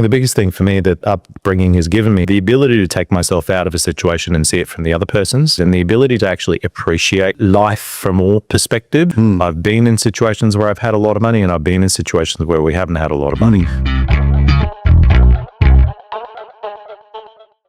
The biggest thing for me that upbringing has given me, the ability to take myself out of a situation and see it from the other person's, and the ability to actually appreciate life from all perspectives. I've been in situations where I've had a lot of money, and I've been in situations where we haven't had a lot of money.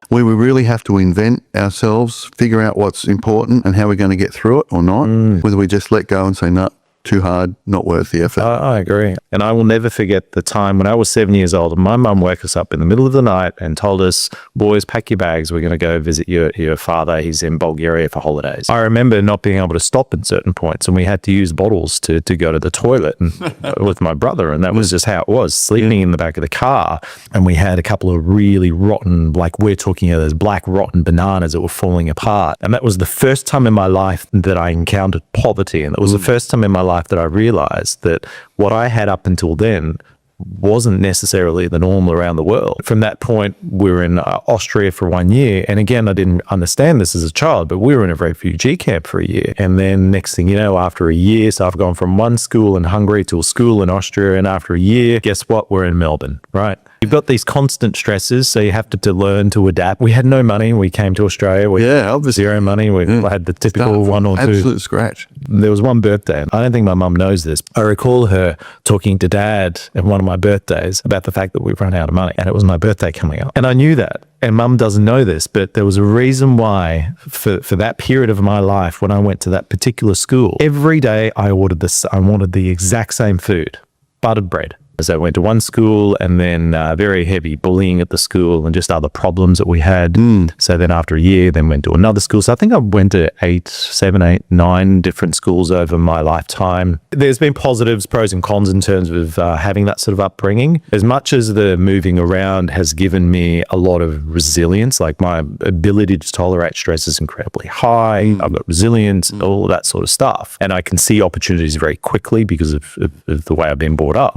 Where we really have to invent ourselves, figure out what's important and how we're going to get through it or not. Whether we just let go and say, no, too hard, not worth the effort. I agree. And I will never forget the time when I was 7 years old and my mum woke us up in the middle of the night and told us, boys, pack your bags. We're going to go visit your father. He's in Bulgaria for holidays. I remember not being able to stop at certain points, and we had to use bottles to go to the toilet and, with my brother. And that was just how it was, sleeping in the back of the car. And we had a couple of really rotten, like we're talking about those black rotten bananas that were falling apart. And that was the first time in my life that I encountered poverty. And it was the first time in my life that I realized that what I had up until then wasn't necessarily the norm around the world. From that point, we were in Austria for 1 year. And again, I didn't understand this as a child, but we were in a refugee camp for a year. And then next thing you know, after a year, so I've gone from one school in Hungary to a school in Austria. And after a year, guess what? We're in Melbourne, right? You've got these constant stresses, so you have to learn to adapt. We had no money. We came to Australia. We had zero money. We had the typical one or two. Absolute scratch. There was one birthday, and I don't think my mum knows this. I recall her talking to Dad at one of my birthdays about the fact that we've run out of money, and it was my birthday coming up. And I knew that, and Mum doesn't know this, but there was a reason why for that period of my life when I went to that particular school, every day I wanted the exact same food, buttered bread. So I went to one school, and then very heavy bullying at the school and just other problems that we had. So then after a year, then went to another school. So I think I went to 7, 8, 9 different schools over my lifetime. There's been positives, pros and cons in terms of having that sort of upbringing. As much as the moving around has given me a lot of resilience, like my ability to tolerate stress is incredibly high. I've got resilience, all of that sort of stuff. And I can see opportunities very quickly because of the way I've been brought up.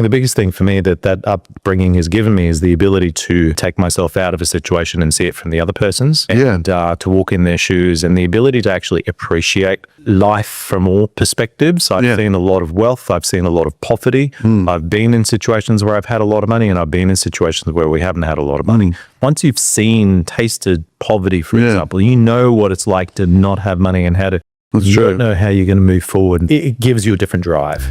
The biggest thing for me that upbringing has given me is the ability to take myself out of a situation and see it from the other person's, and to walk in their shoes, and the ability to actually appreciate life from all perspectives. I've seen a lot of wealth. I've seen a lot of poverty. I've been in situations where I've had a lot of money, and I've been in situations where we haven't had a lot of money. Once you've tasted poverty, for example, you know what it's like to not have money and how to, you don't know how you're going to move forward. It gives you a different drive.